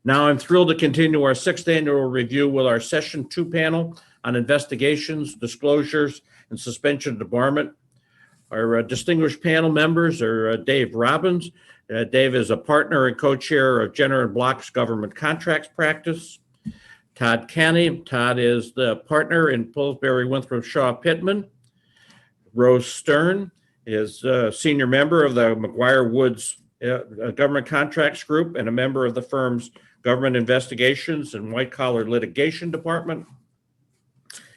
Now I'm thrilled to continue our sixth annual review with our Session 2 panel on investigations, disclosures, and suspension debarment. Our distinguished panel members are Dave Robbins. Dave is a partner and co-chair of Jenner & Block's government contracts practice. Todd Canny. Todd is the partner in Pillsbury Winthrop Shaw Pittman. Rose Stern is a senior member of the McGuire Woods Government Contracts Group and a member of the firm's Government Investigations and White Collar Litigation Department.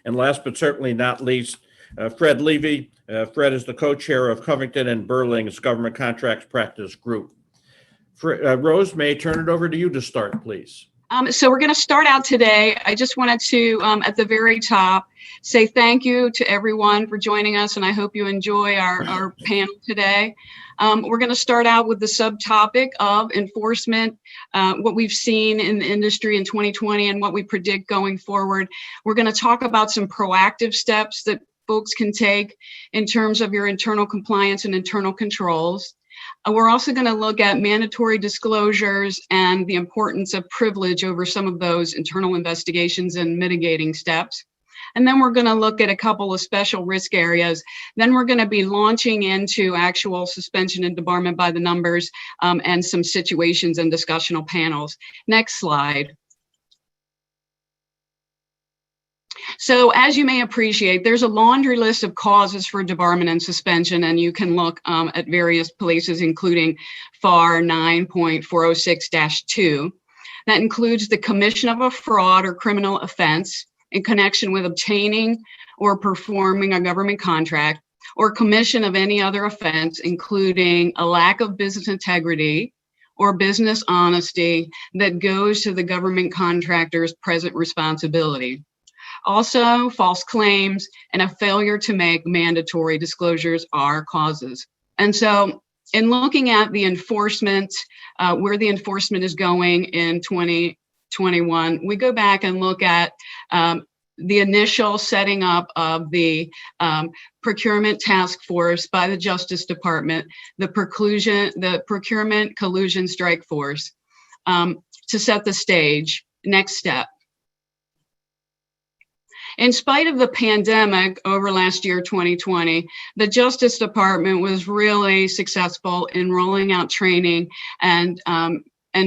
And last but certainly not least, Fred Levy. Fred is the co-chair of Covington and Burling's Government Contracts Practice Group. Rose, may I turn it over to you to start, please? So we're going to start out today. I just wanted to, at the very top, say thank you to everyone for joining us, and I hope you enjoy our panel today. We're going to start out with the subtopic of enforcement, what we've seen in the industry in 2020 and what we predict going forward. We're going to talk about some proactive steps that folks can take in terms of your internal compliance and internal controls. We're also going to look at mandatory disclosures and the importance of privilege over some of those internal investigations and mitigating steps. And then we're going to look at a couple of special risk areas. Then we're going to be launching into actual suspension and debarment by the numbers and some situations and discussional panels. Next slide. So as you may appreciate, there's a laundry list of causes for debarment and suspension, and you can look at various places, including FAR 9.406-2. That includes the commission of a fraud or criminal offense in connection with obtaining or performing a government contract, or commission of any other offense, including a lack of business integrity or business honesty that goes to the government contractor's present responsibility. Also, false claims and a failure to make mandatory disclosures are causes. And so in looking at the enforcement, where the enforcement is going in 2021, we go back and look at the initial setting up of the procurement task force by the Justice Department, the procurement collusion strike force, to set the stage. Next step. In spite of the pandemic over last year, 2020, the Justice Department was really successful in rolling out training and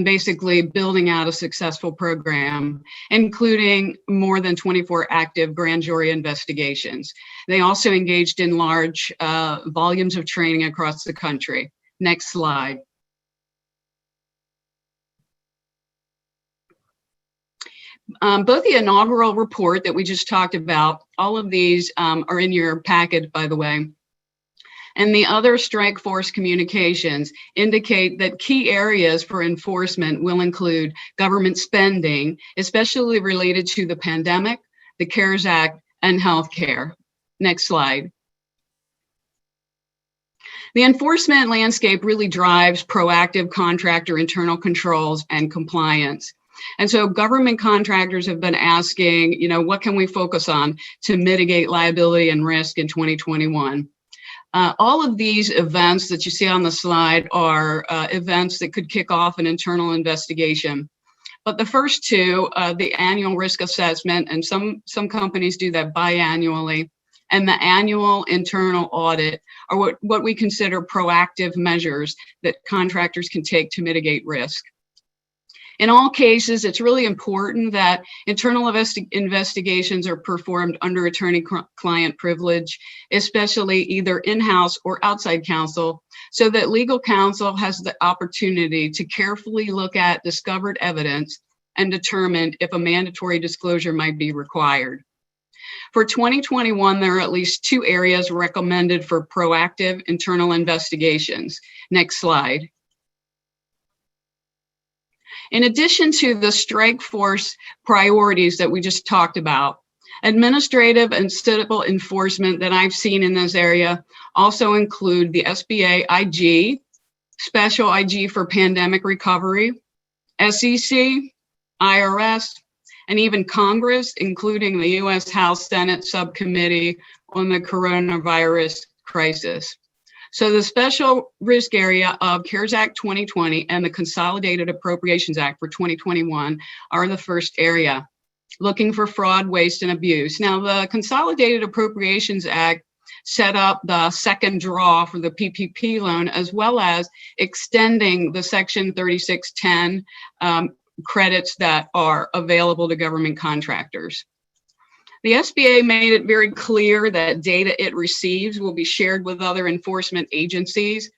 basically building out a successful program, including more than 24 active grand jury investigations. They also engaged in large volumes of training across the country. Next slide. Both the inaugural report that we just talked about, all of these are in your packet, by the way, and the other strike force communications indicate that key areas for enforcement will include government spending, especially related to the pandemic, the CARES Act, and healthcare. Next slide. The enforcement landscape really drives proactive contractor internal controls and compliance. And so government contractors have been asking, what can we focus on to mitigate liability and risk in 2021? All of these events that you see on the slide are events that could kick off an internal investigation. But the first two, the annual risk assessment, and some companies do that biannually, and the annual internal audit are what we consider proactive measures that contractors can take to mitigate risk. In all cases, it's really important that internal investigations are performed under attorney-client privilege, especially either in-house or outside counsel, so that legal counsel has the opportunity to carefully look at discovered evidence and determine if a mandatory disclosure might be required. For 2021, there are at least 2 areas recommended for proactive internal investigations. Next slide. In addition to the strike force priorities that we just talked about, administrative and civil enforcement that I've seen in this area also include the SBA IG, Special IG for Pandemic Recovery, SEC, IRS, and even Congress, including the U.S. House Senate Subcommittee on the Coronavirus Crisis. So the special risk area of CARES Act 2020 and the Consolidated Appropriations Act for 2021 are the first area, looking for fraud, waste, and abuse. Now, the Consolidated Appropriations Act set up the second draw for the PPP loan, as well as extending the Section 3610 credits that are available to government contractors. The SBA made it very clear that data it receives will be shared with other enforcement agencies.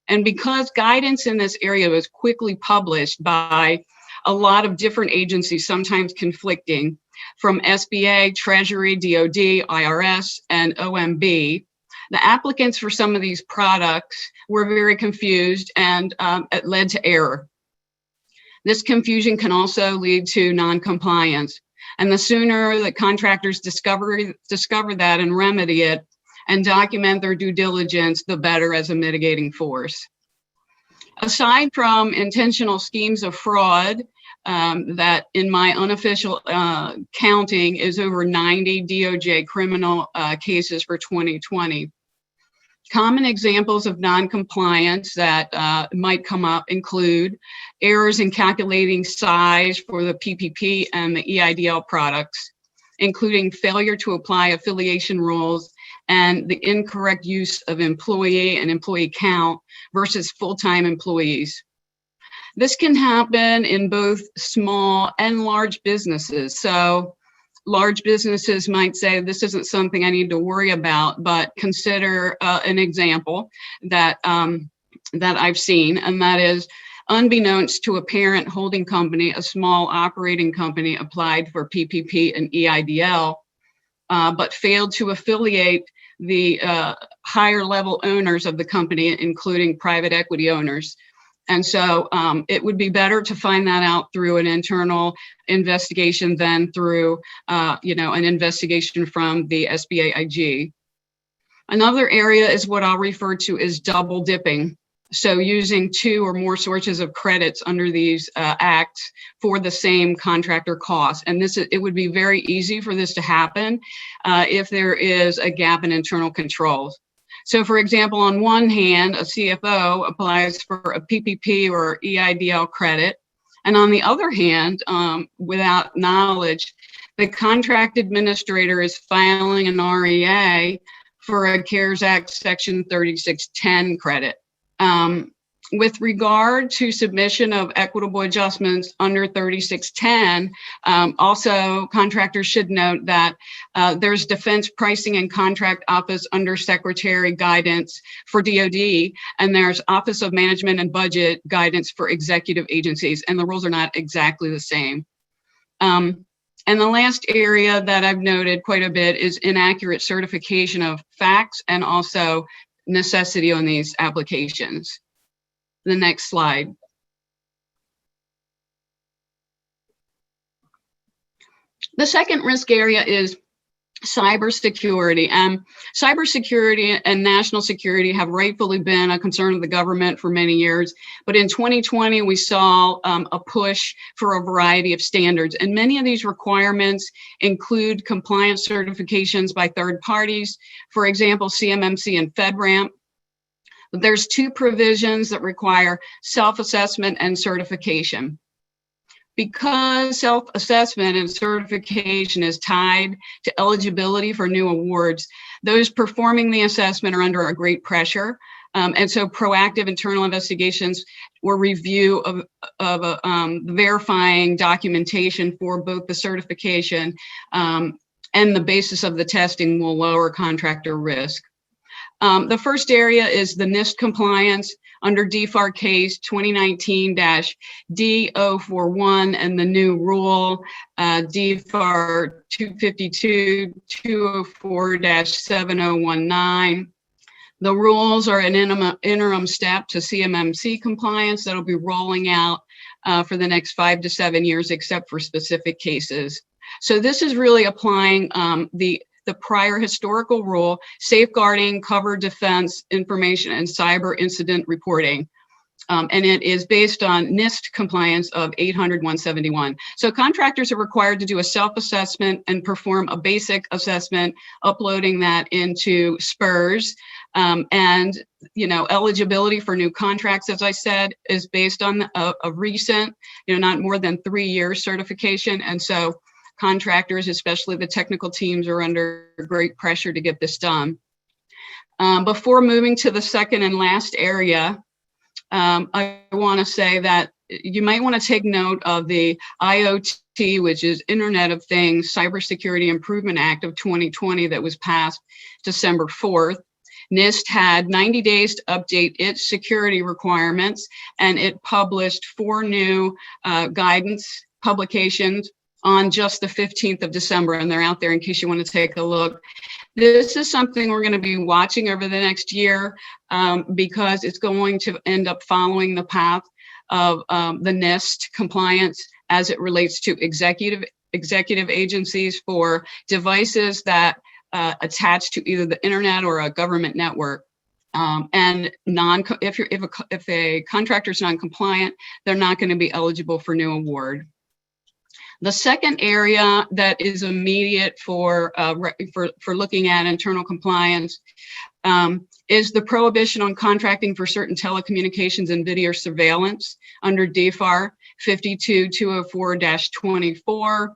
And because guidance in this area was quickly published by a lot of different agencies, sometimes conflicting, from SBA, Treasury, DOD, IRS, and OMB, the applicants for some of these products were very confused, and it led to error. This confusion can also lead to non-compliance. And the sooner that contractors discover that and remedy it and document their due diligence, the better as a mitigating force. Aside from intentional schemes of fraud, that in my unofficial counting is over 90 DOJ criminal cases for 2020. Common examples of non-compliance that might come up include errors in calculating size for the PPP and the EIDL products, including failure to apply affiliation rules and the incorrect use of employee and employee count versus full-time employees. This can happen in both small and large businesses. So large businesses might say, this isn't something I need to worry about, but consider an example that I've seen, and that is, unbeknownst to a parent holding company, a small operating company applied for PPP and EIDL, but failed to affiliate the higher level owners of the company, including private equity owners. And so it would be better to find that out through an internal investigation than through, an investigation from the SBA IG. Another area is what I'll refer to as double dipping. So using two or more sources of credits under these acts for the same contractor cost. And it would be very easy for this to happen if there is a gap in internal controls. So for example, on one hand, a CFO applies for a PPP or EIDL credit. And on the other hand, without knowledge, the contract administrator is filing an REA for a CARES Act Section 3610 credit. With regard to submission of equitable adjustments under 3610, also contractors should note that there's Defense Pricing and Contract Office Under Secretary guidance for DoD, and there's Office of Management and Budget guidance for executive agencies, and the rules are not exactly the same. And the last area that I've noted quite a bit is inaccurate certification of facts and also necessity on these applications. The next slide. The second risk area is cybersecurity. Cybersecurity and national security have rightfully been a concern of the government for many years, but in 2020 we saw a push for a variety of standards, and many of these requirements include compliance certifications by third parties, for example, CMMC and FedRAMP. There's two provisions that require self-assessment and certification. Because self-assessment and certification is tied to eligibility for new awards, those performing the assessment are under a great pressure. And so proactive internal investigations or review of verifying documentation for both the certification and the basis of the testing will lower contractor risk. The first area is the Nist Compliance under DFAR case 2019-D041 and the new rule DFAR 252-204-7019. The rules are an interim step to CMMC compliance that'll be rolling out for the next 5 to 7 years, except for specific cases. So this is really applying the prior historical rule, safeguarding cover defense information and cyber incident reporting. And it is based on Nist compliance of 800-171. So contractors are required to do a self-assessment and perform a basic assessment, uploading that into SPURS. And, eligibility for new contracts, as I said, is based on a recent, not more than 3 years certification. And so contractors, especially the technical teams, are under great pressure to get this done. Before moving to the second and last area, I want to say that you might want to take note of the IoT, which is Internet of Things, Cybersecurity Improvement Act of 2020 that was passed December 4th. Nist had 90 days to update its security requirements, and it published 4 new guidance publications on just the 15th of December, and they're out there in case you want to take a look. This is something we're going to be watching over the next year because it's going to end up following the path of the Nist Compliance as it relates to executive agencies for devices that attach to either the internet or a government network. And if a contractor is non-compliant, they're not going to be eligible for new award. The second area that is immediate for looking at internal compliance is the prohibition on contracting for certain telecommunications and video surveillance under DFAR 52204-24.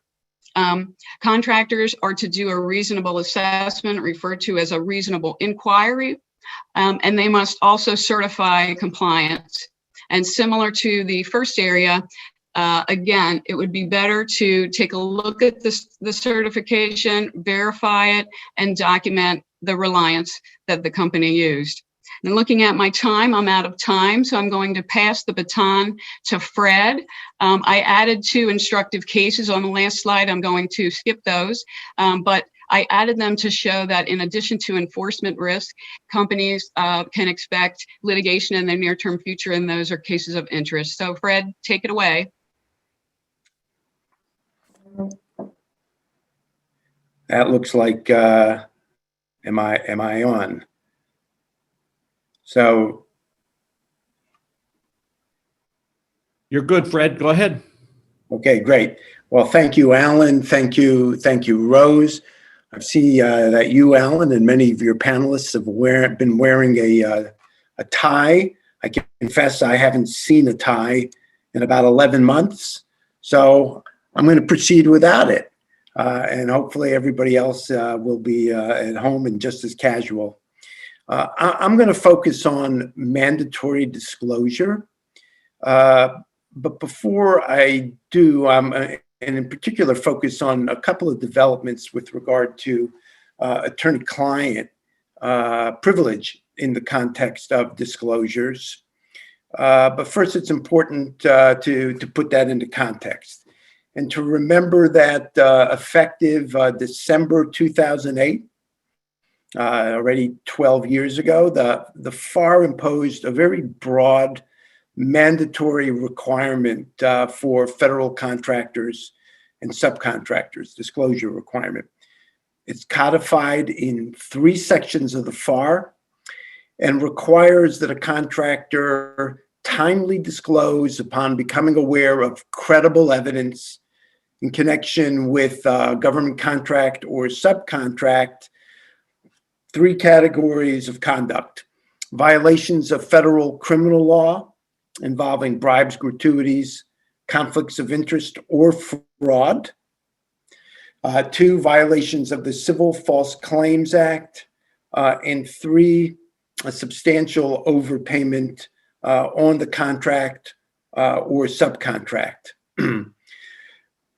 Contractors are to do a reasonable assessment, referred to as a reasonable inquiry, and they must also certify compliance. And similar to the first area, again, it would be better to take a look at the certification, verify it, and document the reliance that the company used. And looking at my time, I'm out of time, so I'm going to pass the baton to Fred. I added 2 instructive cases on the last slide. I'm going to skip those, but I added them to show that in addition to enforcement risk, companies can expect litigation in the near-term future, and those are cases of interest. So Fred, take it away. That looks like, am I on? So. You're good, Fred. Go ahead. Okay, great. Well, thank you, Alan. Thank you, Rose. I see that you, Alan, and many of your panelists have been wearing a tie. I can confess I haven't seen a tie in about 11 months. So I'm going to proceed without it. And hopefully everybody else will be at home and just as casual. I'm going to focus on mandatory disclosure. But before I do, and in particular focus on a couple of developments with regard to attorney-client privilege in the context of disclosures. But first, it's important to put that into context. And to remember that effective December 2008, already 12 years ago, the FAR imposed a very broad mandatory requirement for federal contractors and subcontractors, disclosure requirement. It's codified in 3 sections of the FAR and requires that a contractor timely disclose upon becoming aware of credible evidence in connection with government contract or subcontract 3 categories of conduct: violations of federal criminal law involving bribes, gratuities, conflicts of interest, or fraud; 2, violations of the Civil False Claims Act; and 3, a substantial overpayment on the contract or subcontract.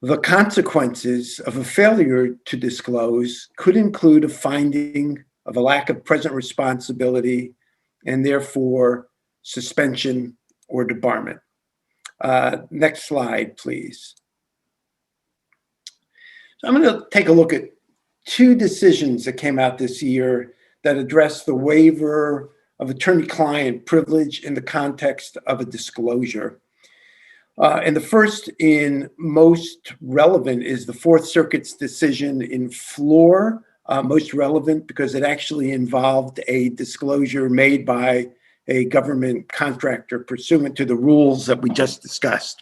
The consequences of a failure to disclose could include a finding of a lack of present responsibility and therefore suspension or debarment. Next slide, please. So I'm going to take a look at 2 decisions that came out this year that address the waiver of attorney-client privilege in the context of a disclosure. And the first and most relevant is the 4th Circuit's decision in Floor, most relevant because it actually involved a disclosure made by a government contractor pursuant to the rules that we just discussed.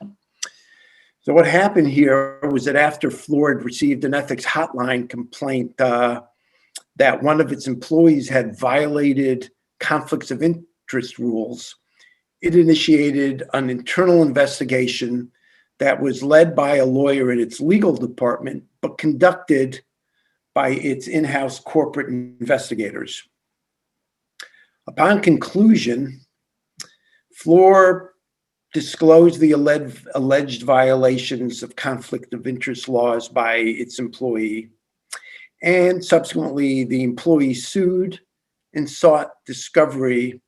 So what happened here was that after Floor had received an ethics hotline complaint that one of its employees had violated conflicts of interest rules, it initiated an internal investigation that was led by a lawyer in its legal department, but conducted by its in-house corporate investigators. Upon conclusion, Fluor disclosed the alleged violations of conflict of interest laws by its employee, and subsequently the employee sued and sought discovery.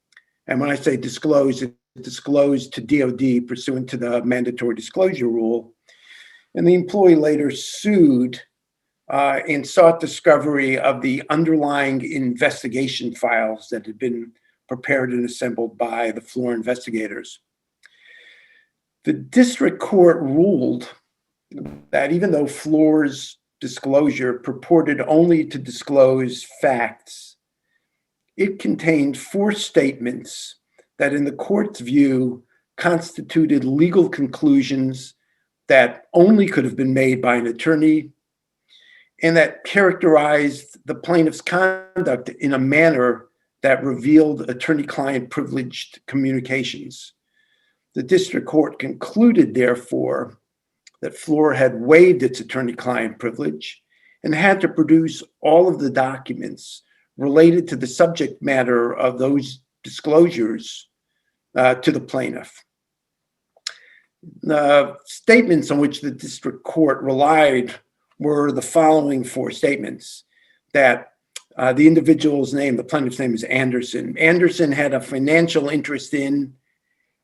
And when I say disclosed, it disclosed to DOD pursuant to the mandatory disclosure rule. And the employee later sued and sought discovery of the underlying investigation files that had been prepared and assembled by the Fluor investigators. The district court ruled that even though Fluor's disclosure purported only to disclose facts, it contained 4 statements that in the court's view constituted legal conclusions that only could have been made by an attorney, and that characterized the plaintiff's conduct in a manner that revealed attorney-client privileged communications. The district court concluded, therefore, that Fluor had waived its attorney-client privilege and had to produce all of the documents related to the subject matter of those disclosures to the plaintiff. The statements on which the district court relied were the following 4 statements: that the individual's name, the plaintiff's name is Anderson. Anderson had a financial interest in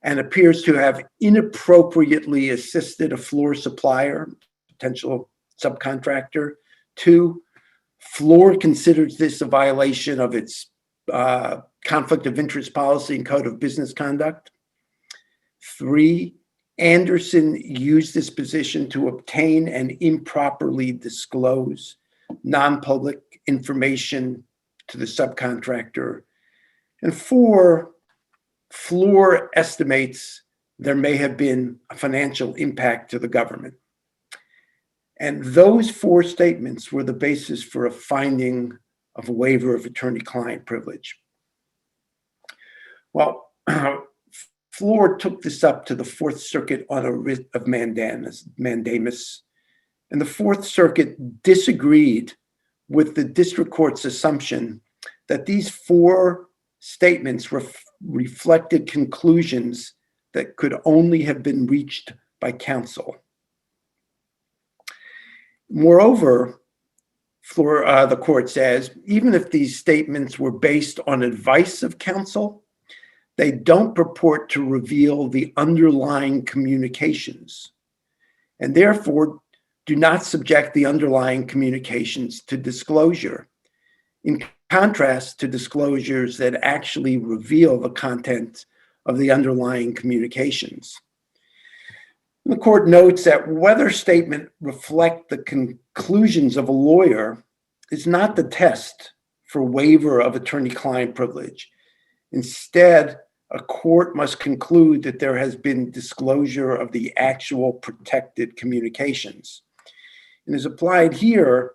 and appears to have inappropriately assisted a Fluor supplier, potential subcontractor. 2, Fluor considers this a violation of its conflict of interest policy and code of business conduct. 3, Anderson used this position to obtain and improperly disclose non-public information to the subcontractor. And 4, Fluor estimates there may have been a financial impact to the government. And those 4 statements were the basis for a finding of a waiver of attorney-client privilege. Well, Fluor took this up to the Fourth Circuit on a writ of mandamus, and the Fourth Circuit disagreed with the district court's assumption that these 4 statements reflected conclusions that could only have been reached by counsel. Moreover, the court says, even if these statements were based on advice of counsel, they don't purport to reveal the underlying communications, and therefore do not subject the underlying communications to disclosure, in contrast to disclosures that actually reveal the content of the underlying communications. The court notes that whether statements reflect the conclusions of a lawyer is not the test for waiver of attorney-client privilege. Instead, a court must conclude that there has been disclosure of the actual protected communications. And as applied here,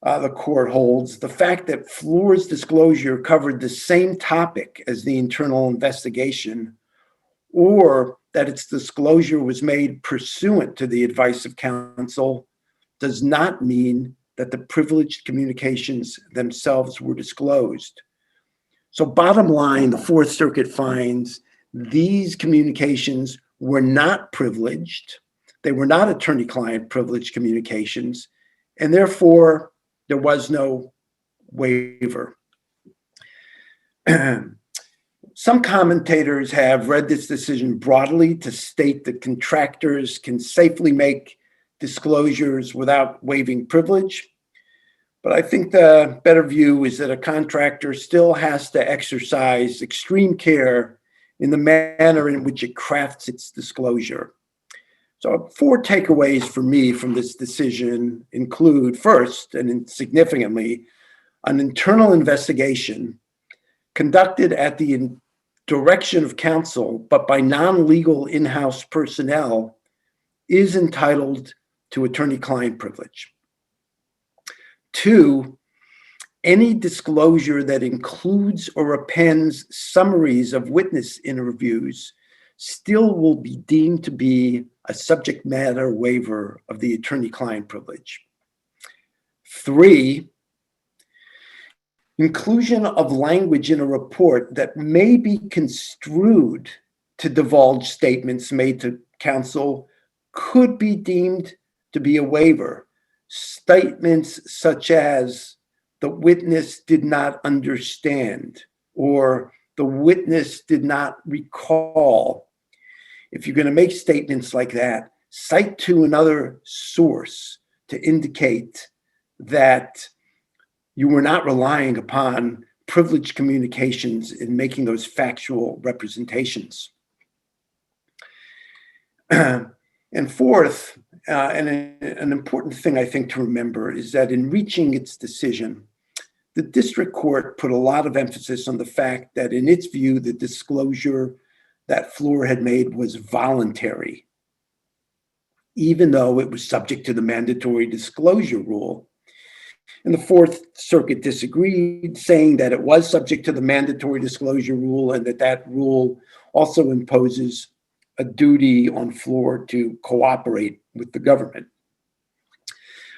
the court holds the fact that Fluor's disclosure covered the same topic as the internal investigation, or that its disclosure was made pursuant to the advice of counsel, does not mean that the privileged communications themselves were disclosed. So bottom line, the Fourth Circuit finds these communications were not privileged. They were not attorney-client privileged communications, and therefore there was no waiver. Some commentators have read this decision broadly to state that contractors can safely make disclosures without waiving privilege. But I think the better view is that a contractor still has to exercise extreme care in the manner in which it crafts its disclosure. So 4 takeaways for me from this decision include, first, and significantly, an internal investigation conducted at the direction of counsel, but by non-legal in-house personnel, is entitled to attorney-client privilege. 2, Any disclosure that includes or appends summaries of witness interviews still will be deemed to be a subject matter waiver of the attorney-client privilege. 3, inclusion of language in a report that may be construed to divulge statements made to counsel could be deemed to be a waiver. Statements such as the witness did not understand or the witness did not recall. If you're going to make statements like that, cite to another source to indicate that you were not relying upon privileged communications in making those factual representations. And fourth, and an important thing I think to remember is that in reaching its decision, the district court put a lot of emphasis on the fact that in its view, the disclosure that Fluor had made was voluntary, even though it was subject to the mandatory disclosure rule. And the Fourth Circuit disagreed, saying that it was subject to the mandatory disclosure rule and that that rule also imposes a duty on Fluor to cooperate with the government.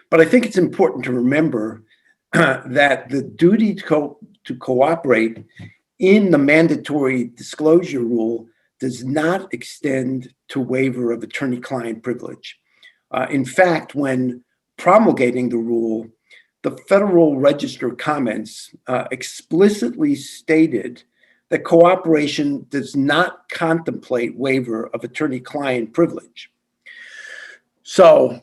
But I think it's important to remember that the duty to cooperate in the mandatory disclosure rule does not extend to waiver of attorney-client privilege. In fact, when promulgating the rule, the Federal Register comments explicitly stated that cooperation does not contemplate waiver of attorney-client privilege. So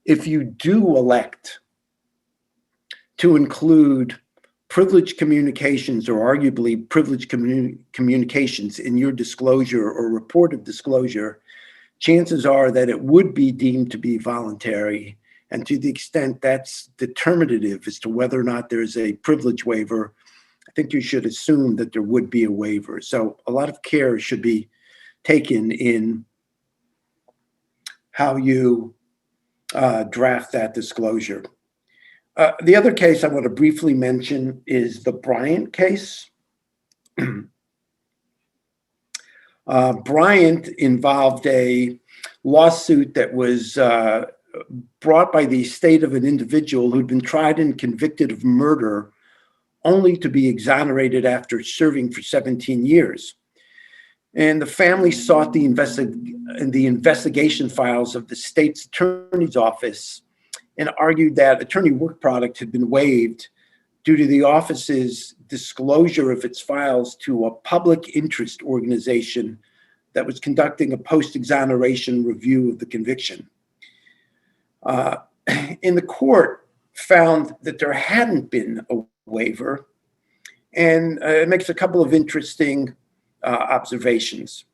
if you do elect to include privileged communications or arguably privileged communications in your disclosure or report of disclosure, chances are that it would be deemed to be voluntary. And to the extent that's determinative as to whether or not there's a privilege waiver, I think you should assume that there would be a waiver. So a lot of care should be taken in how you draft that disclosure. The other case I want to briefly mention is the Bryant case. Bryant involved a lawsuit that was brought by the estate of an individual who'd been tried and convicted of murder only to be exonerated after serving for 17 years. And the family sought the investigation files of the state's attorney's office and argued that attorney work product had been waived due to the office's disclosure of its files to a public interest organization that was conducting a post-exoneration review of the conviction. In the court found that there hadn't been a waiver, and it makes a couple of interesting observations.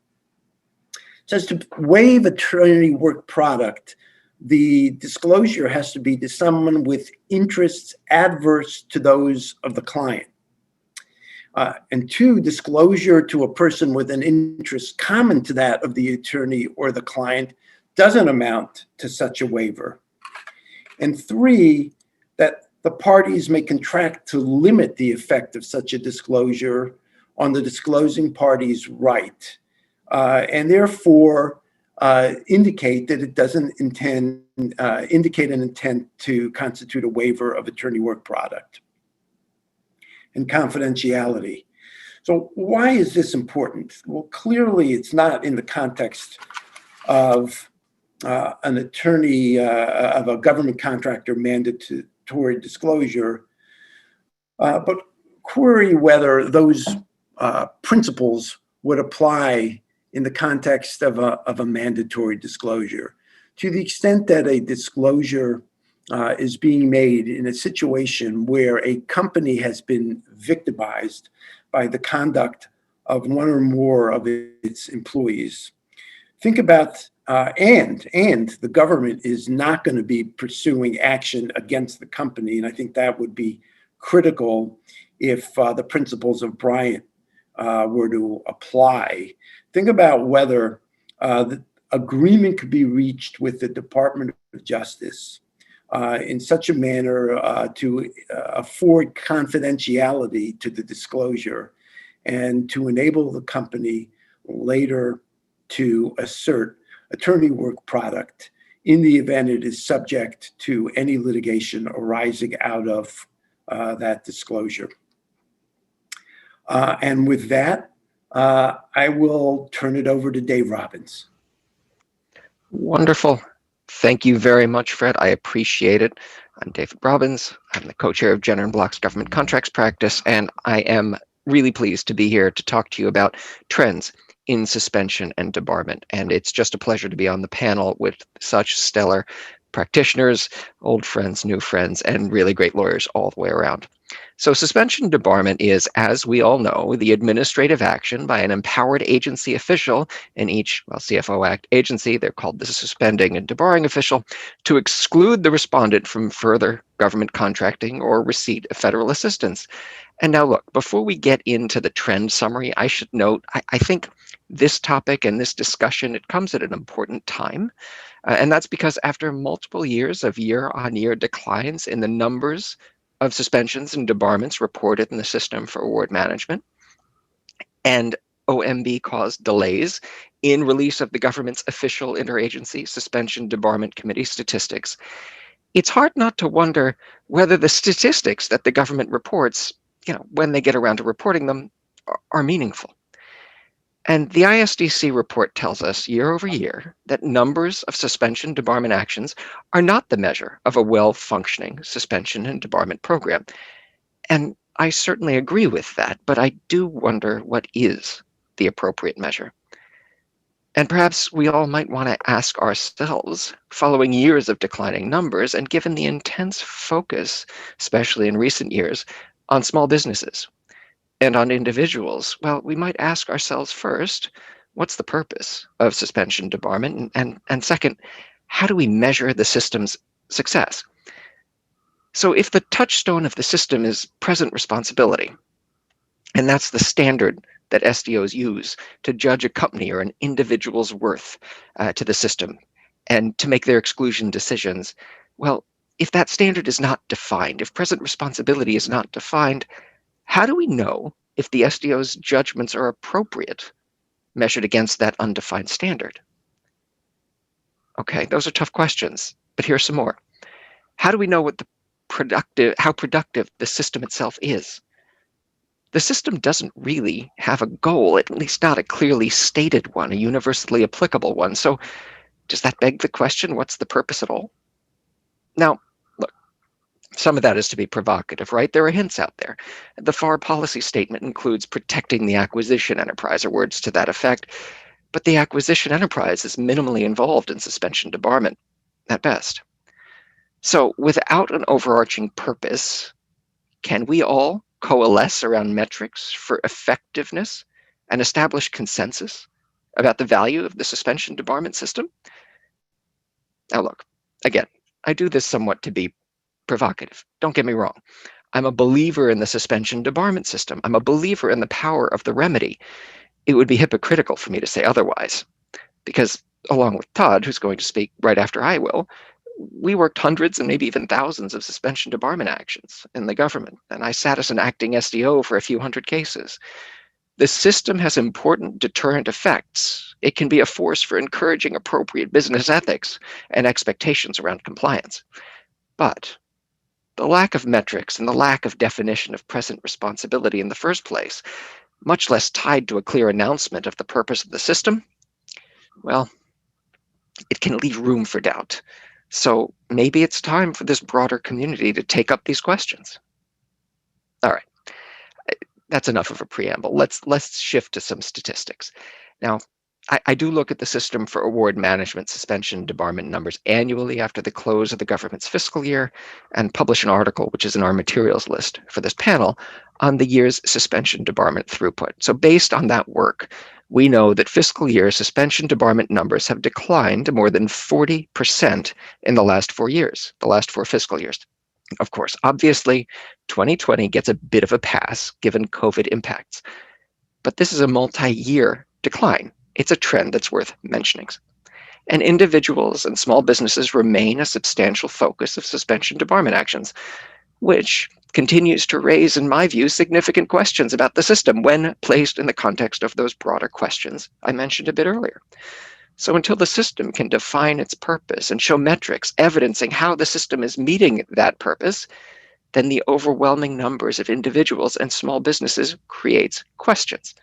It says to waive attorney work product, the disclosure has to be to someone with interests adverse to those of the client. And 2, disclosure to a person with an interest common to that of the attorney or the client doesn't amount to such a waiver. And 3, that the parties may contract to limit the effect of such a disclosure on the disclosing party's right, and therefore indicate that it doesn't indicate an intent to constitute a waiver of attorney work product and confidentiality. So why is this important? Well, clearly it's not in the context of an attorney, of a government contractor mandatory disclosure, but query whether those principles would apply in the context of a mandatory disclosure. To the extent that a disclosure is being made in a situation where a company has been victimized by the conduct of one or more of its employees, think about, and the government is not going to be pursuing action against the company. And I think that would be critical if the principles of Bryant were to apply. Think about whether the agreement could be reached with the Department of Justice in such a manner to afford confidentiality to the disclosure and to enable the company later to assert attorney work product in the event it is subject to any litigation arising out of that disclosure. And with that, I will turn it over to Dave Robbins. Wonderful. Thank you very much, Fred. I appreciate it. I'm David Robbins. I'm the co-chair of Jenner & Block's Government Contracts Practice, and I am really pleased to be here to talk to you about trends in suspension and debarment. And it's just a pleasure to be on the panel with such stellar practitioners, old friends, new friends, and really great lawyers all the way around. So suspension debarment is, as we all know, the administrative action by an empowered agency official in each, CFO Act agency, they're called the suspending and debarring official, to exclude the respondent from further government contracting or receipt of federal assistance. And now look, before we get into the trend summary, I should note, I think this topic and this discussion, it comes at an important time. And that's because after multiple years of year-on-year declines in the numbers of suspensions and debarments reported in the system for award management, and OMB caused delays in release of the government's official interagency suspension debarment committee statistics, it's hard not to wonder whether the statistics that the government reports, when they get around to reporting them, are meaningful. And the ISDC report tells us year over year that numbers of suspension debarment actions are not the measure of a well-functioning suspension and debarment program. And I certainly agree with that, but I do wonder what is the appropriate measure. And perhaps we all might want to ask ourselves, following years of declining numbers and given the intense focus, especially in recent years, on small businesses and on individuals, we might ask ourselves first, what's the purpose of suspension debarment? And second, how do we measure the system's success? So if the touchstone of the system is present responsibility, and that's the standard that SDOs use to judge a company or an individual's worth to the system and to make their exclusion decisions, if that standard is not defined, if present responsibility is not defined, how do we know if the SDO's judgments are appropriate, measured against that undefined standard? Okay, those are tough questions, but here's some more. How do we know how productive the system itself is? The system doesn't really have a goal, at least not a clearly stated one, a universally applicable one. So does that beg the question, what's the purpose at all? Now, look, some of that is to be provocative, right? There are hints out there. The FAR policy statement includes protecting the acquisition enterprise, or words to that effect, but the acquisition enterprise is minimally involved in suspension debarment at best. So without an overarching purpose, can we all coalesce around metrics for effectiveness and establish consensus about the value of the suspension debarment system? Now look, again, I do this somewhat to be provocative. Don't get me wrong. I'm a believer in the suspension debarment system. I'm a believer in the power of the remedy. It would be hypocritical for me to say otherwise, because along with Todd, who's going to speak right after I will, we worked hundreds and maybe even thousands of suspension debarment actions in the government, and I sat as an acting SDO for a few hundred cases. The system has important deterrent effects. It can be a force for encouraging appropriate business ethics and expectations around compliance. But the lack of metrics and the lack of definition of present responsibility in the first place, much less tied to a clear announcement of the purpose of the system, it can leave room for doubt. So maybe it's time for this broader community to take up these questions. All right, that's enough of a preamble. Let's shift to some statistics. Now, I do look at the system for award management suspension debarment numbers annually after the close of the government's fiscal year and publish an article, which is in our materials list for this panel, on the year's suspension debarment throughput. So based on that work, we know that fiscal year suspension debarment numbers have declined more than 40% in the last 4 years, the last 4 fiscal years. Of course, obviously, 2020 gets a bit of a pass given COVID impacts, but this is a multi-year decline. It's a trend that's worth mentioning. And individuals and small businesses remain a substantial focus of suspension debarment actions, which continues to raise, in my view, significant questions about the system when placed in the context of those broader questions I mentioned a bit earlier. So until the system can define its purpose and show metrics evidencing how the system is meeting that purpose, then the overwhelming numbers of individuals and small businesses creates questions.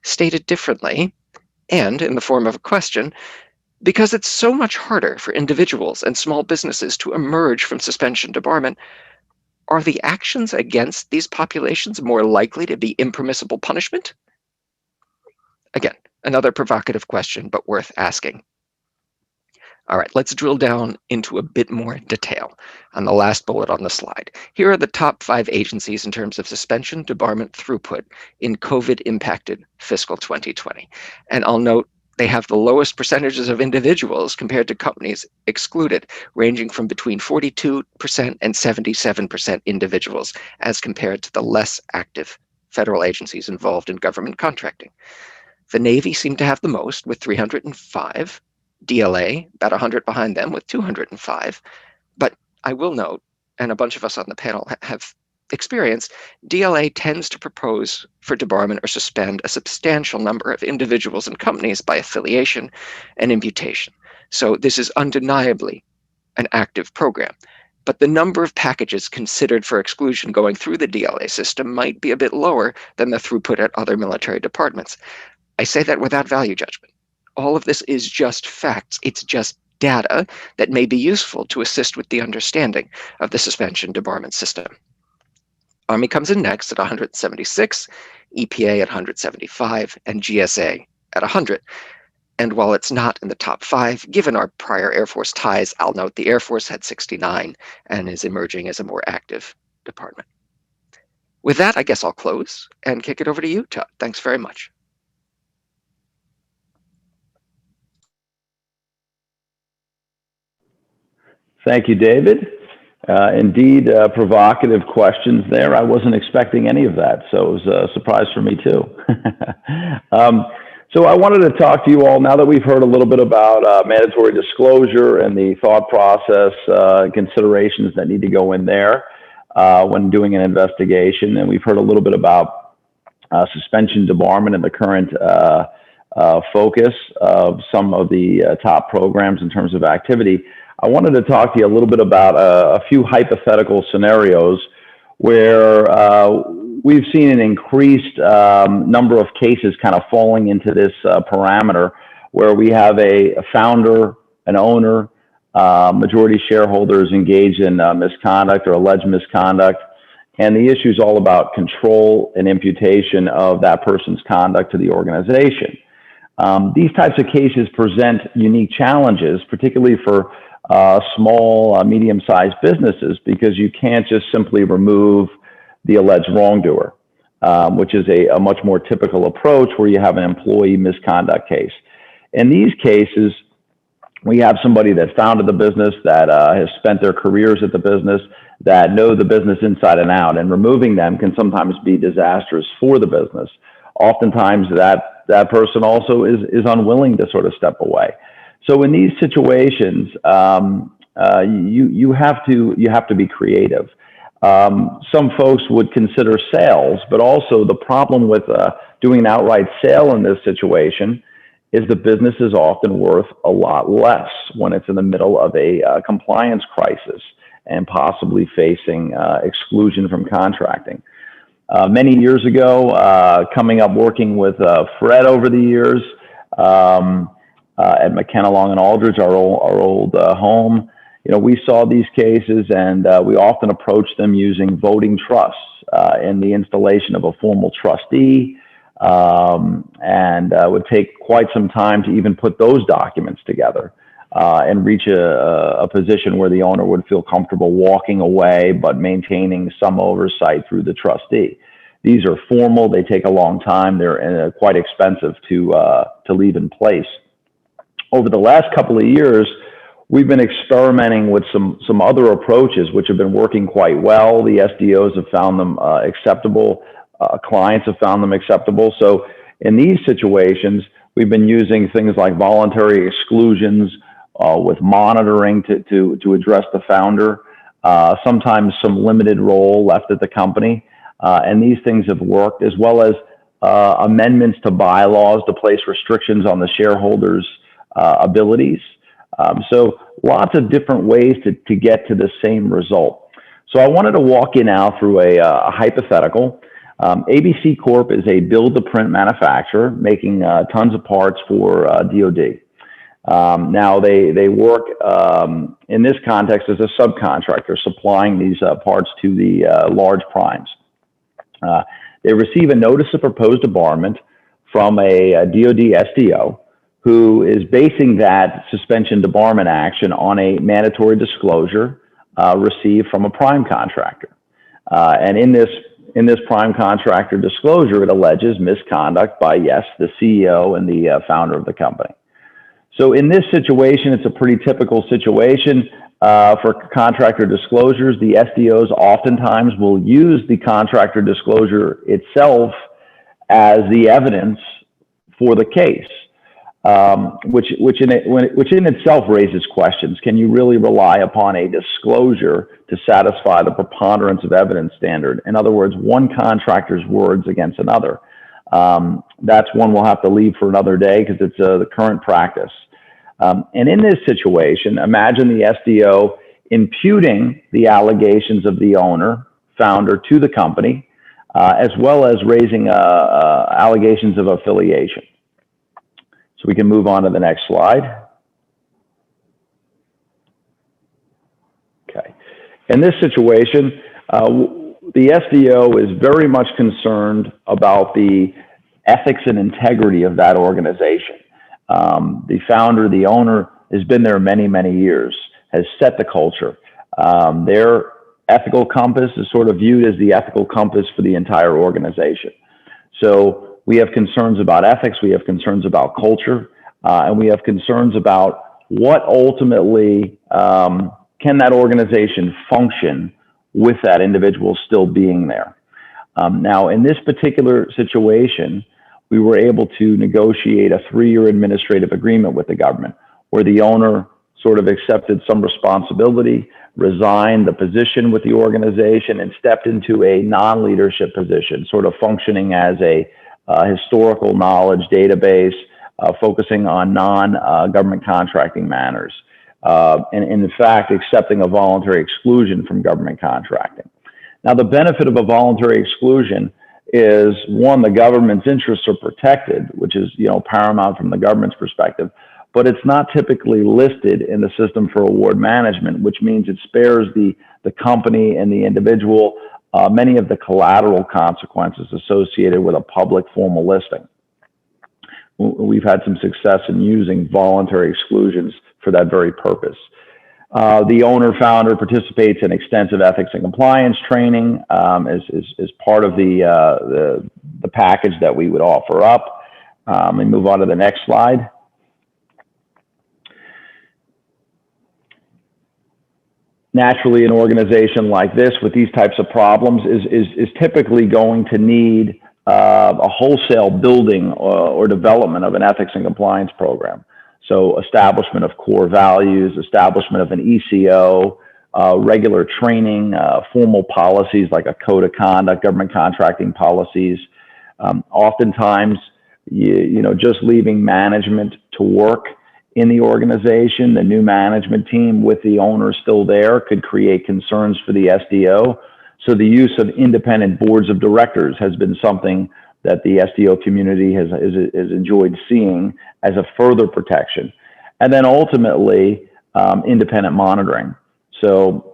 Stated differently, and in the form of a question, because it's so much harder for individuals and small businesses to emerge from suspension debarment, are the actions against these populations more likely to be impermissible punishment? Again, another provocative question, but worth asking. All right, let's drill down into a bit more detail on the last bullet on the slide. Here are the top 5 agencies in terms of suspension debarment throughput in COVID-impacted fiscal 2020. And I'll note they have the lowest percentages of individuals compared to companies excluded, ranging from between 42% and 77% individuals, as compared to the less active federal agencies involved in government contracting. The Navy seemed to have the most, with 305, DLA about 100 behind them with 205. But I will note, and a bunch of us on the panel have experience, DLA tends to propose for debarment or suspend a substantial number of individuals and companies by affiliation and imputation. So this is undeniably an active program. But the number of packages considered for exclusion going through the DLA system might be a bit lower than the throughput at other military departments. I say that without value judgment. All of this is just facts. It's just data that may be useful to assist with the understanding of the suspension debarment system. Army comes in next at 176, EPA at 175, and GSA at 100. And while it's not in the top 5, given our prior Air Force ties, I'll note the Air Force had 69 and is emerging as a more active department. With that, I guess I'll close and kick it over to you, Todd. Thanks very much. Thank you, David. Indeed, provocative questions there. I wasn't expecting any of that, so it was a surprise for me too. So I wanted to talk to you all, now that we've heard a little bit about mandatory disclosure and the thought process, considerations that need to go in there when doing an investigation, and we've heard a little bit about suspension debarment and the current focus of some of the top programs in terms of activity. I wanted to talk to you a little bit about a few hypothetical scenarios where we've seen an increased number of cases kind of falling into this parameter, where we have a founder, an owner, majority shareholders engaged in misconduct or alleged misconduct, and the issue is all about control and imputation of that person's conduct to the organization. These types of cases present unique challenges, particularly for small, medium-sized businesses, because you can't just simply remove the alleged wrongdoer, which is a much more typical approach where you have an employee misconduct case. In these cases, we have somebody that founded the business, that has spent their careers at the business, that know the business inside and out, and removing them can sometimes be disastrous for the business. Oftentimes that person also is unwilling to sort of step away. So in these situations, you have to be creative. Some folks would consider sales, but also the problem with doing an outright sale in this situation is the business is often worth a lot less when it's in the middle of a compliance crisis and possibly facing exclusion from contracting. Many years ago, coming up working with Fred over the years, at McKenna, Long and Aldridge, our old home, we saw these cases, and we often approached them using voting trusts in the installation of a formal trustee, and would take quite some time to even put those documents together and reach a position where the owner would feel comfortable walking away, but maintaining some oversight through the trustee. These are formal; they take a long time. They're quite expensive to leave in place. Over the last couple of years, we've been experimenting with some other approaches which have been working quite well. The SDOs have found them acceptable. Clients have found them acceptable. So in these situations, We've been using things like voluntary exclusions with monitoring to address the founder, sometimes some limited role left at the company. And these things have worked, as well as amendments to bylaws to place restrictions on the shareholders' abilities. So lots of different ways to get to the same result. So I wanted to walk you now through a hypothetical. ABC Corp is a build-to-print manufacturer making tons of parts for DoD. Now they work in this context as a subcontractor, supplying these parts to the large primes. They receive a notice of proposed debarment from a DoD SDO, who is basing that suspension debarment action on a mandatory disclosure received from a prime contractor. And in this prime contractor disclosure, it alleges misconduct by, yes, the CEO and the founder of the company. So in this situation, it's a pretty typical situation for contractor disclosures. The SDOs oftentimes will use the contractor disclosure itself as the evidence for the case, which in itself raises questions. Can you really rely upon a disclosure to satisfy the preponderance of evidence standard? In other words, one contractor's words against another. That's one we'll have to leave for another day because it's the current practice. And in this situation, imagine the SDO imputing the allegations of the owner, founder to the company, as well as raising allegations of affiliation. So we can move on to the next slide. Okay. In this situation, the SDO is very much concerned about the ethics and integrity of that organization. The founder, the owner, has been there many, many years, has set the culture. Their ethical compass is sort of viewed as the ethical compass for the entire organization. So we have concerns about ethics, we have concerns about culture, and we have concerns about what ultimately can that organization function with that individual still being there. Now, in this particular situation, we were able to negotiate a 3-year administrative agreement with the government where the owner sort of accepted some responsibility, resigned the position with the organization, and stepped into a non-leadership position, sort of functioning as a historical knowledge database, focusing on non-government contracting matters, and in fact, accepting a voluntary exclusion from government contracting. Now, the benefit of a voluntary exclusion is, one, the government's interests are protected, which is, paramount from the government's perspective, but it's not typically listed in the system for award management, which means it spares the company and the individual many of the collateral consequences associated with a public formal listing. We've had some success in using voluntary exclusions for that very purpose. The owner-founder participates in extensive ethics and compliance training as part of the package that we would offer up. We move on to the next slide. Naturally, an organization like this with these types of problems is typically going to need a wholesale building or development of an ethics and compliance program. So establishment of core values, establishment of an ECO, regular training, formal policies like a code of conduct, government contracting policies. Oftentimes, just leaving management to work in the organization, the new management team with the owner still there could create concerns for the SDO. So the use of independent boards of directors has been something that the SDO community has enjoyed seeing as a further protection. And then ultimately, independent monitoring. So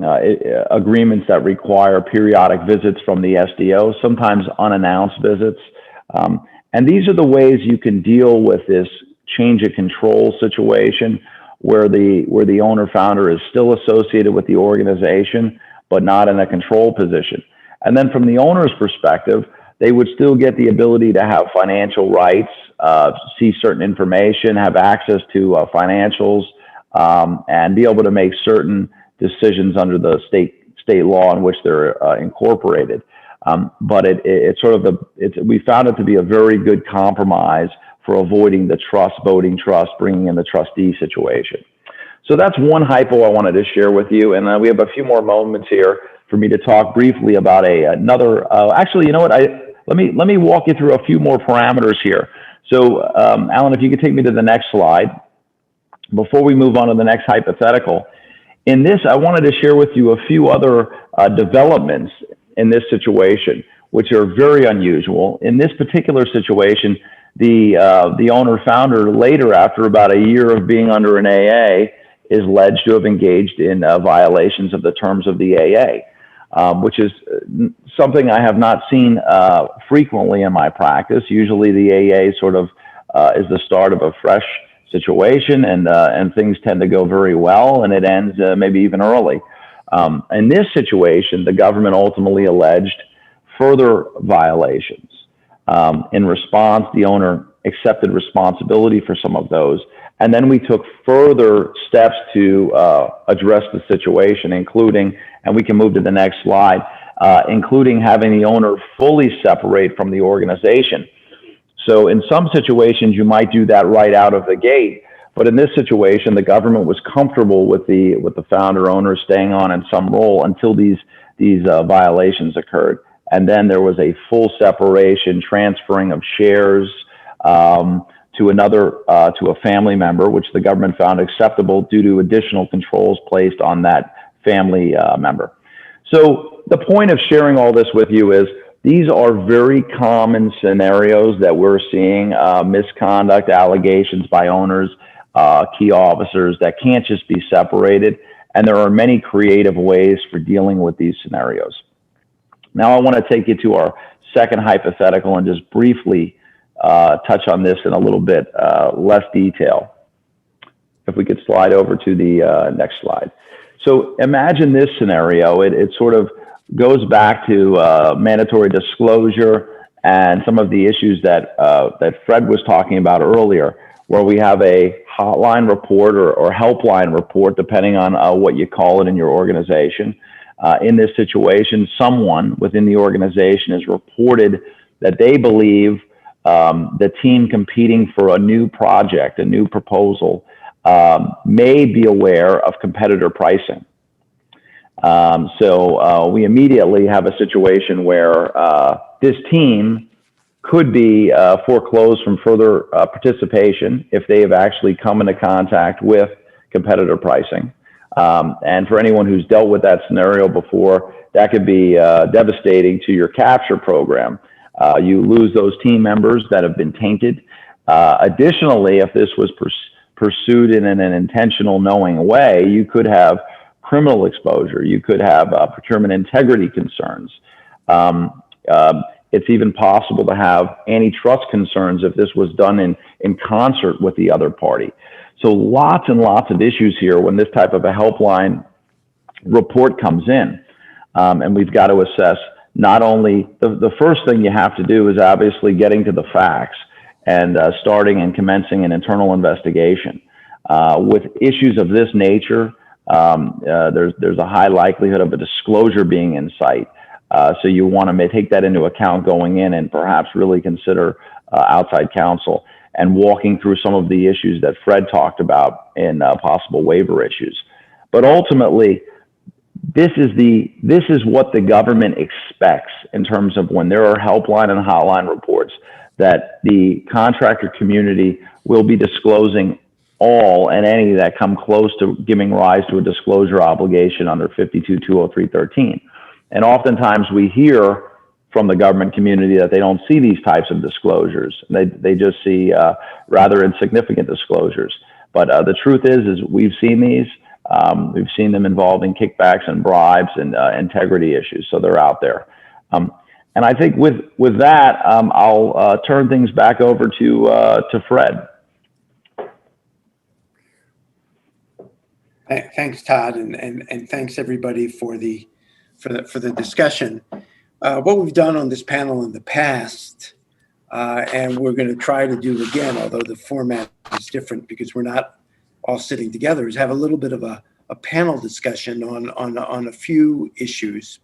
agreements that require periodic visits from the SDO, sometimes unannounced visits. And these are the ways you can deal with this change of control situation where the owner founder is still associated with the organization, but not in a control position. And then from the owner's perspective, they would still get the ability to have financial rights, see certain information, have access to financials, and be able to make certain decisions under the state law in which they're incorporated. But we found it to be a very good compromise for avoiding the voting trust, bringing in the trustee situation. So that's one hypo I wanted to share with you. And we have a few more moments here for me to talk briefly about another, actually, you know what, let me walk you through a few more parameters here. So Alan, if you could take me to the next slide, before we move on to the next hypothetical. In this, I wanted to share with you a few other developments in this situation, which are very unusual. In this particular situation, the owner-founder later, after about a year of being under an AA, is alleged to have engaged in violations of the terms of the AA, which is something I have not seen frequently in my practice. Usually the AA sort of is the start of a fresh situation, and things tend to go very well, and it ends maybe even early. In this situation, the government ultimately alleged further violations. In response, the owner accepted responsibility for some of those, and then we took further steps to address the situation, including, and we can move to the next slide, including having the owner fully separate from the organization. So in some situations, you might do that right out of the gate, but in this situation, the government was comfortable with the founder owner staying on in some role until these violations occurred. And then there was a full separation, transferring of shares to a family member, which the government found acceptable due to additional controls placed on that family member. So the point of sharing all this with you is these are very common scenarios that we're seeing, misconduct allegations by owners, key officers that can't just be separated. And there are many creative ways for dealing with these scenarios. Now I want to take you to our second hypothetical and just briefly touch on this in a little bit less detail. If we could slide over to the next slide. So imagine this scenario. It sort of goes back to mandatory disclosure and some of the issues that Fred was talking about earlier, where we have a hotline report or helpline report, depending on what you call it in your organization. In this situation, someone within the organization has reported that they believe the team competing for a new project, a new proposal, may be aware of competitor pricing. So we immediately have a situation where this team could be foreclosed from further participation if they have actually come into contact with competitor pricing. And for anyone who's dealt with that scenario before, that could be devastating to your capture program. You lose those team members that have been tainted. Additionally, if this was pursued in an intentional, knowing way, you could have criminal exposure. You could have procurement integrity concerns. It's even possible to have antitrust concerns if this was done in concert with the other party. So lots and lots of issues here when this type of a helpline report comes in. And we've got to assess not only, the first thing you have to do is obviously getting to the facts and starting and commencing an internal investigation. With issues of this nature, there's a high likelihood of a disclosure being in sight. So you want to take that into account going in and perhaps really consider outside counsel and walking through some of the issues that Fred talked about in possible waiver issues. But ultimately, this is what the government expects in terms of when there are helpline and hotline reports, that the contractor community will be disclosing all and any that come close to giving rise to a disclosure obligation under 52-203-13. And oftentimes we hear from the government community that they don't see these types of disclosures. They just see rather insignificant disclosures. But the truth is we've seen these. We've seen them involving kickbacks and bribes and integrity issues. So they're out there. And I think with that, I'll turn things back over to Fred. Thanks, Todd, and thanks everybody for the discussion. What we've done on this panel in the past, and we're going to try to do again, although the format is different because we're not all sitting together, is have a little bit of a panel discussion on a few issues.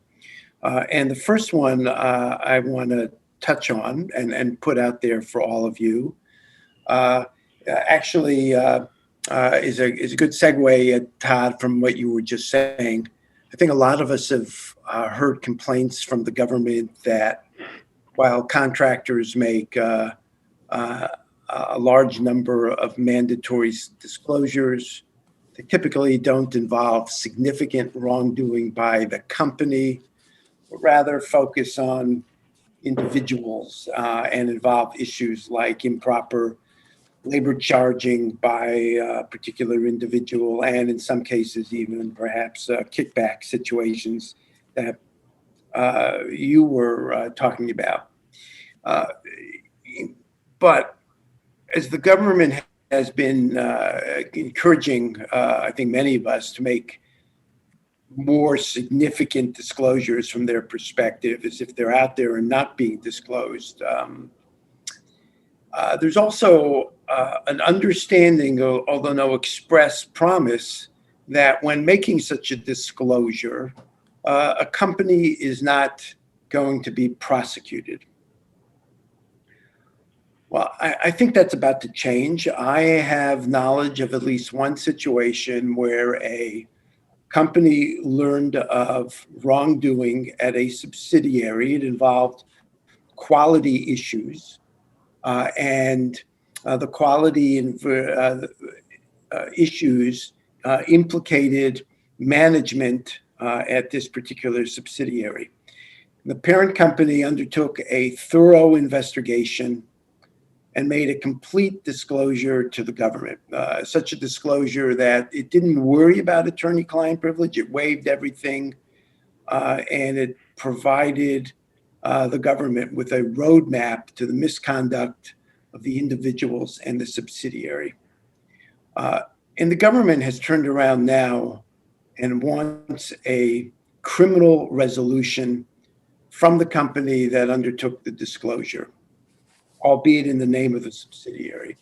And the first one I want to touch on and put out there for all of you actually is a good segue, Todd, from what you were just saying. I think a lot of us have heard complaints from the government that while contractors make a large number of mandatory disclosures, they typically don't involve significant wrongdoing by the company, but rather focus on individuals and involve issues like improper labor charging by a particular individual, and in some cases even perhaps kickback situations that you were talking about. But as the government has been encouraging, I think many of us to make more significant disclosures from their perspective, as if they're out there and not being disclosed. There's also an understanding, although no express promise, that when making such a disclosure, a company is not going to be prosecuted. Well, I think that's about to change. I have knowledge of at least one situation where a company learned of wrongdoing at a subsidiary. It involved quality issues, and the quality issues implicated management at this particular subsidiary. The parent company undertook a thorough investigation and made a complete disclosure to the government, such a disclosure that it didn't worry about attorney-client privilege. It waived everything, and it provided the government with a roadmap to the misconduct of the individuals and the subsidiary. And the government has turned around now and wants a criminal resolution from the company that undertook the disclosure, albeit in the name of the subsidiary.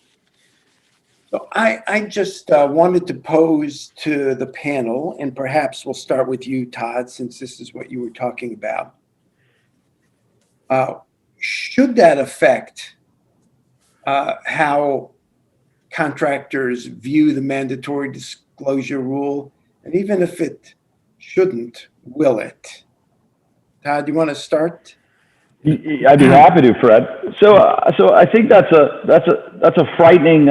So I just wanted to pose to the panel, and perhaps we'll start with you, Todd, since this is what you were talking about. Should that affect how contractors view the mandatory disclosure rule? And even if it shouldn't, will it? Todd, do you want to start? I'd be happy to, Fred. So I think that's a frightening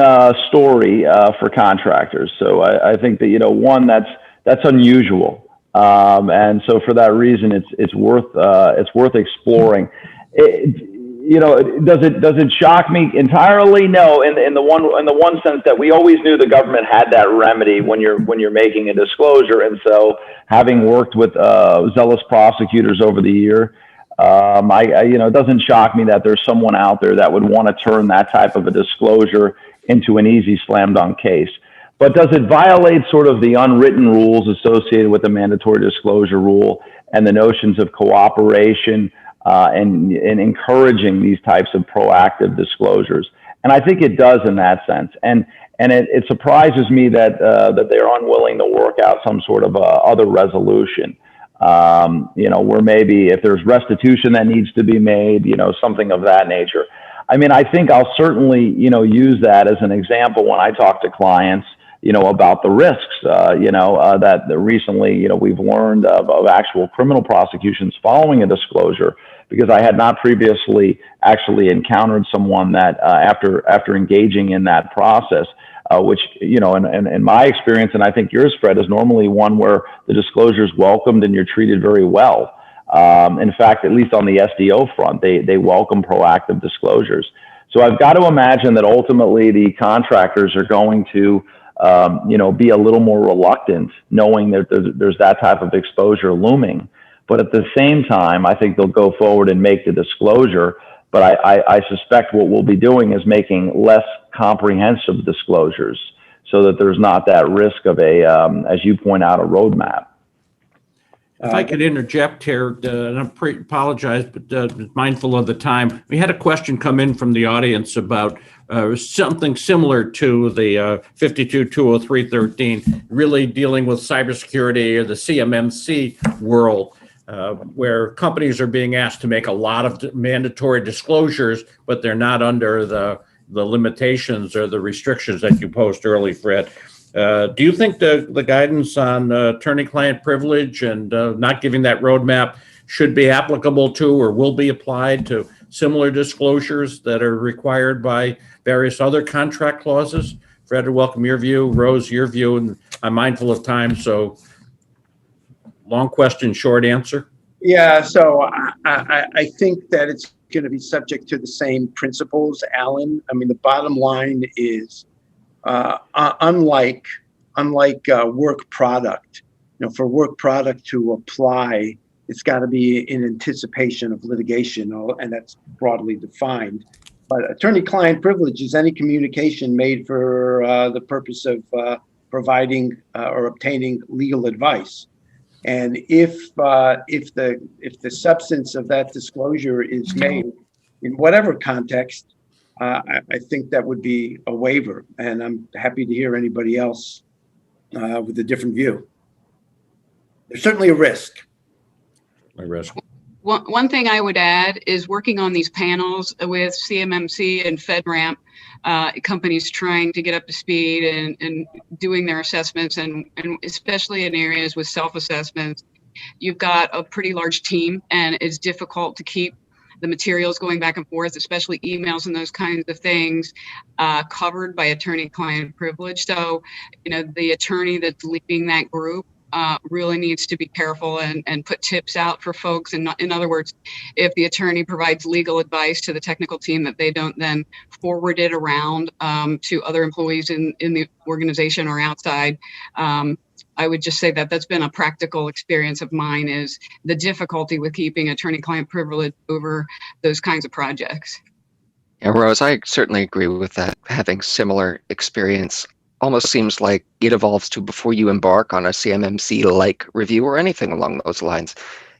story for contractors. So I think that, one, that's unusual, and so for that reason, it's worth exploring. Does it shock me entirely? No, in the one sense that we always knew the government had that remedy when you're making a disclosure, and so having worked with zealous prosecutors over the year. It doesn't shock me that there's someone out there that would want to turn that type of a disclosure into an easy slam dunk case. But does it violate sort of the unwritten rules associated with the mandatory disclosure rule and the notions of cooperation and encouraging these types of proactive disclosures? And I think it does in that sense. And it surprises me that they're unwilling to work out some sort of other resolution. Where maybe if there's restitution that needs to be made, something of that nature. I mean, I think I'll certainly, use that as an example when I talk to clients, about the risks, that recently, we've learned of actual criminal prosecutions following a disclosure, because I had not previously actually encountered someone that after engaging in that process, which, in my experience, and I think yours, Fred, is normally one where the disclosure is welcomed and you're treated very well. In fact, at least on the SDO front, they welcome proactive disclosures. So I've got to imagine that ultimately the contractors are going to, be a little more reluctant, knowing that there's that type of exposure looming. But at the same time, I think they'll go forward and make the disclosure. But I suspect what we'll be doing is making less comprehensive disclosures so that there's not that risk of as you point out, a roadmap. If I could interject here, and I apologize, but mindful of the time, we had a question come in from the audience about something similar to the 52-203-13, really dealing with cybersecurity or the CMMC world, where companies are being asked to make a lot of mandatory disclosures, but they're not under the the limitations or the restrictions that you posed early, Fred. Do you think the guidance on attorney-client privilege and not giving that roadmap should be applicable to or will be applied to similar disclosures that are required by various other contract clauses? Fred, I welcome your view. Rose, your view, and I'm mindful of time, so long question, short answer. Yeah, so I think that it's going to be subject to the same principles, Alan. I mean, the bottom line is, unlike work product, for work product to apply, it's got to be in anticipation of litigation, and that's broadly defined. But attorney-client privilege is any communication made for the purpose of providing or obtaining legal advice. And if the substance of that disclosure is made in whatever context, I think that would be a waiver. And I'm happy to hear anybody else with a different view. There's certainly a risk. A risk. One thing I would add is working on these panels with CMMC and FedRAMP, companies trying to get up to speed and doing their assessments, and especially in areas with self-assessments. You've got a pretty large team, and it's difficult to keep the materials going back and forth, especially emails and those kinds of things, covered by attorney-client privilege. So, the attorney that's leading that group really needs to be careful and put tips out for folks. And in other words, if the attorney provides legal advice to the technical team, that they don't then forward it around to other employees in the organization or outside. I would just say that that's been a practical experience of mine, is the difficulty with keeping attorney-client privilege over those kinds of projects. Yeah, Rose, I certainly agree with that. Having similar experience almost seems like it evolves to, before you embark on a CMMC-like review or anything along those lines,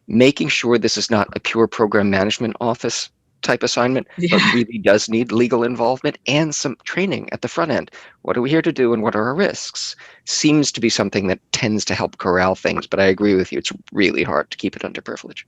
making sure this is not a pure program management office type assignment, but really does need legal involvement and some training at the front end. What are we here to do and what are our risks? Seems to be something that tends to help corral things, but I agree with you. It's really hard to keep it under privilege.